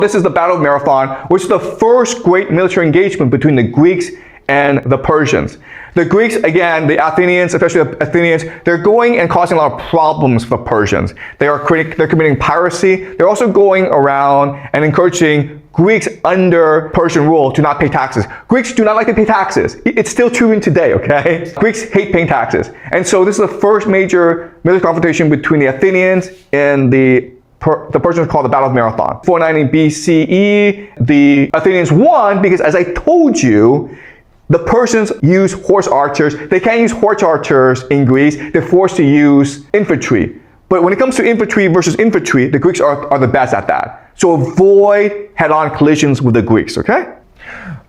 This is the Battle of Marathon, which is the first great military engagement between the Greeks and the Persians. The Greeks, again, the Athenians, especially the Athenians, they're going and causing a lot of problems for the Persians. They're committing piracy. They're also going around and encouraging Greeks under Persian rule to not pay taxes. Greeks do not like to pay taxes. It's still true even today, okay? Greeks hate paying taxes. And so this is the first major military confrontation between the Athenians and the Persians, called the Battle of Marathon. 490 BCE, the Athenians won because, as I told you, the Persians use horse archers. They can't use horse archers in Greece. They're forced to use infantry. But when it comes to infantry versus infantry, the Greeks are the best at that. So avoid head-on collisions with the Greeks, okay?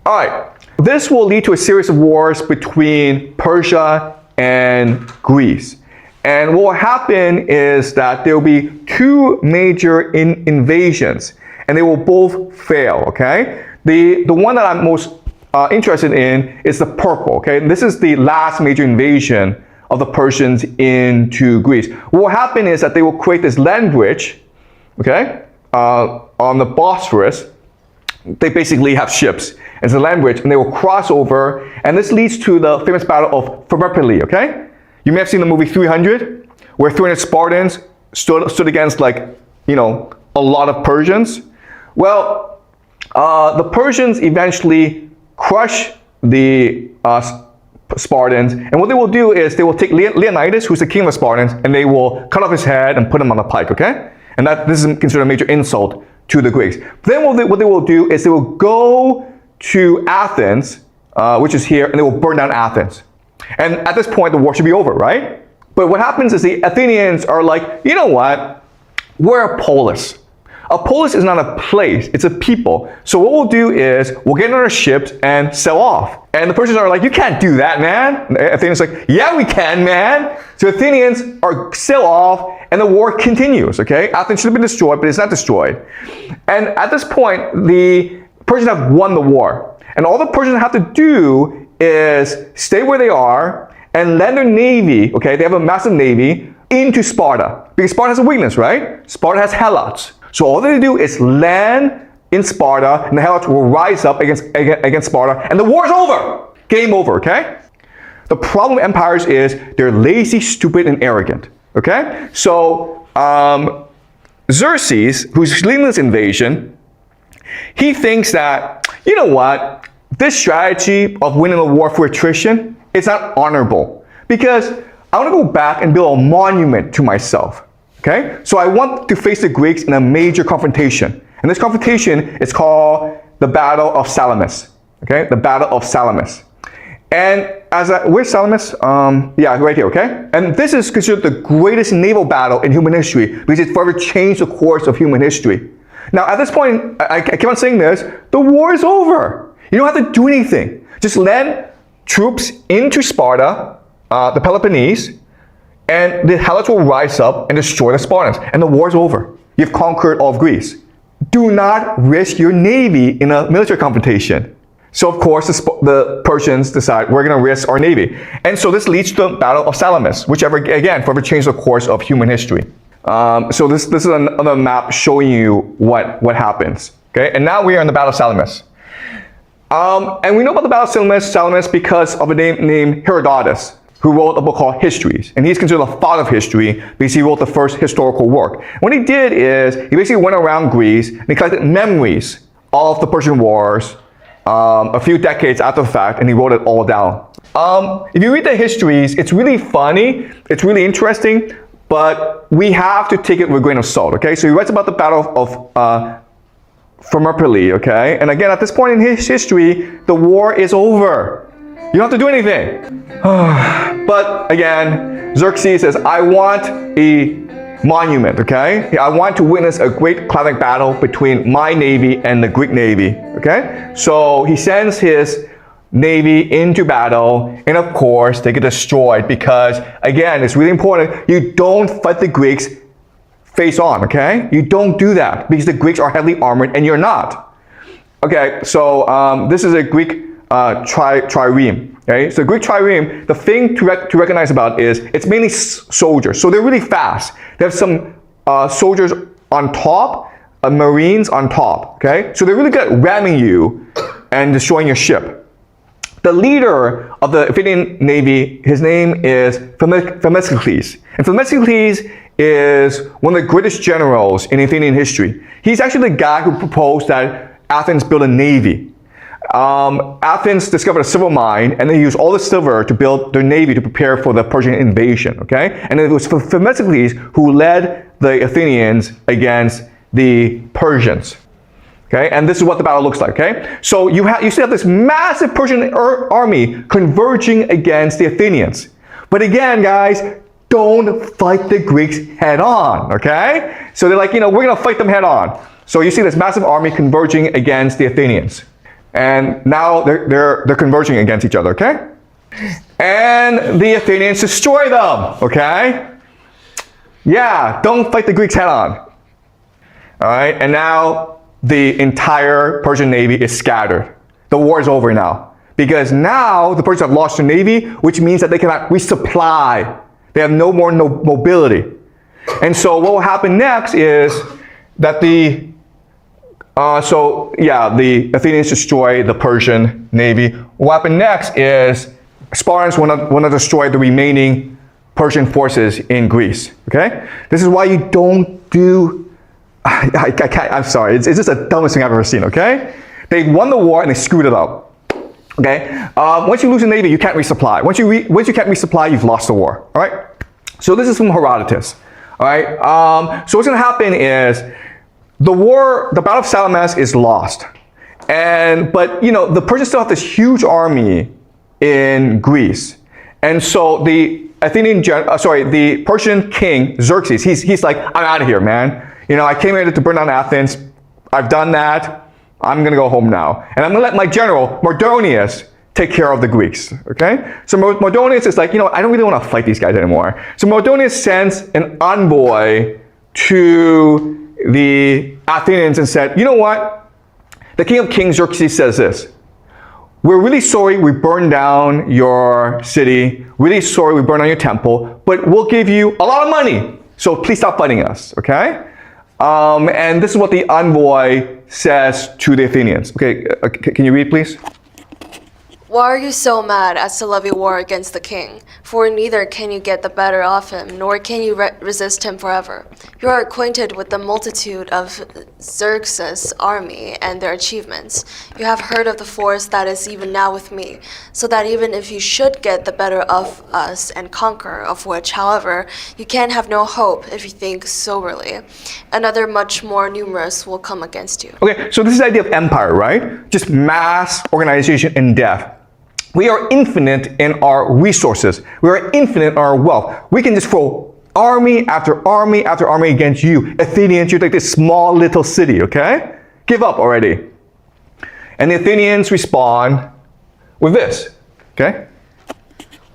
All right. This will lead to a series of wars between Persia and Greece. And what will happen is that there will be two major invasions, and they will both fail, okay? The one that I'm most interested in is the purple, okay? This is the last major invasion of the Persians into Greece. What will happen is that they will create this land bridge, okay, on the Bosphorus. They basically have ships, and it's a land bridge, and they will cross over, and this leads to the famous Battle of Thermopylae, okay? You may have seen the movie 300, where 300 Spartans stood against, like, you know, a lot of Persians. Well, the Persians eventually crush the Spartans, and what they will do is they will take Leonidas, who's the king of the Spartans, and they will cut off his head and put him on a pike, okay? And this is considered a major insult to the Greeks. Then what they will do is they will go to Athens, which is here, and they will burn down Athens. And at this point, the war should be over, right? But what happens is the Athenians are like, you know what? We're a polis. A polis is not a place, it's a people. So what we'll do is we'll get on our ships and sail off. And the Persians are like, you can't do that, man. And the Athenians are like, yeah, we can, man. So Athenians sail off, and the war continues, okay? Athens should have been destroyed, but it's not destroyed. And at this point, the Persians have won the war. And all the Persians have to do is stay where they are and lend their navy, okay? They have a massive navy, into Sparta. Because Sparta has a weakness, right? Sparta has helots. So all they do is land in Sparta, and the helots will rise up against Sparta, and the war's over. Game over, okay? The problem with empires is they're lazy, stupid, and arrogant, okay? So Xerxes, who's leading this invasion, he thinks that, you know what? This strategy of winning a war for attrition is not honorable, because I want to go back and build a monument to myself. Okay? So I want to face the Greeks in a major confrontation. And this confrontation is called the Battle of Salamis. Okay? The Battle of Salamis. And where's Salamis? Yeah, right here, okay? And this is considered the greatest naval battle in human history because it forever changed the course of human history. Now, at this point, I keep on saying this, the war is over. You don't have to do anything. Just land troops into Sparta, the Peloponnese, and the helots will rise up and destroy the Spartans, and the war's over. You've conquered all of Greece. Do not risk your navy in a military confrontation. So of course, the Persians decide we're going to risk our navy. And so this leads to the Battle of Salamis, which again, forever changed the course of human history. So this is another map showing you what happens. Okay, and now we are in the Battle of Salamis. And we know about the Battle of Salamis because of a name named Herodotus, who wrote a book called Histories. And he's considered the father of history because he wrote the first historical work. What he did is, he basically went around Greece and he collected memories of the Persian Wars a few decades after the fact, and he wrote it all down. If you read the histories, it's really funny, it's really interesting, but we have to take it with a grain of salt, okay? So he writes about the Battle of Thermopylae, okay? And again, at this point in his history, the war is over. You don't have to do anything. But again, Xerxes says, I want a monument, okay? I want to witness a great climatic battle between my navy and the Greek navy, okay? So he sends his navy into battle, and of course, they get destroyed because, again, it's really important, you don't fight the Greeks face on, okay? You don't do that because the Greeks are heavily armored and you're not. Okay, so this is a Greek trireme. Okay, so Greek trireme, the thing to recognize about is it's mainly soldiers. So they're really fast. They have some soldiers on top marines on top, okay? So they're really good at ramming you and destroying your ship. The leader of the Athenian navy, his name is Themistocles. And Themistocles is one of the greatest generals in Athenian history. He's actually the guy who proposed that Athens build a navy. Athens discovered a silver mine, and they used all the silver to build their navy to prepare for the Persian invasion, okay? And it was Themistocles who led the Athenians against the Persians, okay? And this is what the battle looks like, okay? So you still have this massive Persian army converging against the Athenians. But again, guys, don't fight the Greeks head on, okay? So they're like, we're gonna fight them head on. So you see this massive army converging against the Athenians. And now they're converging against each other, okay? And the Athenians destroy them, okay? Yeah, don't fight the Greeks head on. All right, and now the entire Persian navy is scattered. The war is over now. Because now the Persians have lost their navy, which means that they cannot resupply. They have no more mobility. And so what will happen next is that the Athenians destroy the Persian navy. What happened next is Spartans want to destroy the remaining Persian forces in Greece. Okay, this is why you don't do. I can't. I'm sorry. It's just the dumbest thing I've ever seen. Okay, they won the war and they screwed it up. Okay, once you lose a navy, you can't resupply. Once you can't resupply, you've lost the war. All right. So this is from Herodotus. All right. So what's going to happen is the Battle of Salamis is lost, but the Persians still have this huge army in Greece, and so the the Persian king Xerxes, he's like, I'm out of here, man. I came here to burn down Athens. I've done that. I'm gonna go home now, and I'm gonna let my general Mardonius take care of the Greeks. Okay, so Mardonius is like, I don't really want to fight these guys anymore. So Mardonius sends an envoy to the Athenians and said, you know what? The king of kings, Xerxes, says this. We're really sorry we burned down your city. Really sorry we burned down your temple. But we'll give you a lot of money. So please stop fighting us, okay? And this is what the envoy says to the Athenians. Okay, can you read, please? Why are you so mad as to levy war against the king? For neither can you get the better of him, nor can you resist him forever. You are acquainted with the multitude of Xerxes' army and their achievements. You have heard of the force that is even now with me, so that even if you should get the better of us and conquer, of which, however, you can have no hope if you think soberly, another much more numerous will come against you. Okay, so this is the idea of empire, right? Just mass organization and death. We are infinite in our resources. We are infinite in our wealth. We can just throw army after army after army against you. Athenians, you're like this small little city, okay? Give up already. And the Athenians respond with this, okay?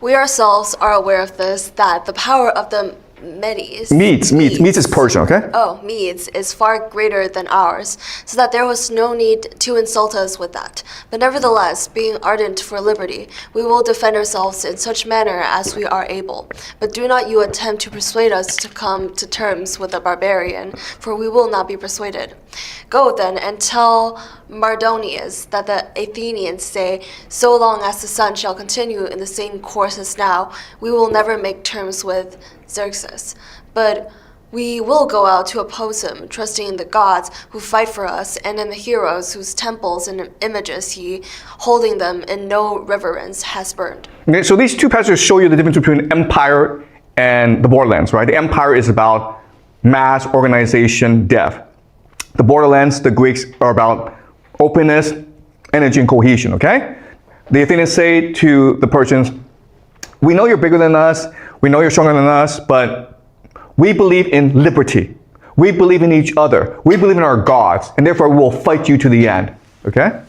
We ourselves are aware of this, that the power of the Medes is Persian, okay? Medes is far greater than ours, so that there was no need to insult us with that. But nevertheless, being ardent for liberty, we will defend ourselves in such manner as we are able. But do not you attempt to persuade us to come to terms with a barbarian, for we will not be persuaded. Go then and tell Mardonius that the Athenians say, so long as the sun shall continue in the same course as now, we will never make terms with Xerxes. But we will go out to oppose him, trusting in the gods who fight for us, and in the heroes whose temples and images he, holding them in no reverence, has burned. Okay, so these two passages show you the difference between empire and the borderlands, right? The empire is about mass organization, death. The borderlands, the Greeks, are about openness, energy, and cohesion, okay? The Athenians say to the Persians, we know you're bigger than us, we know you're stronger than us, but we believe in liberty. We believe in each other. We believe in our gods, and therefore we will fight you to the end, okay?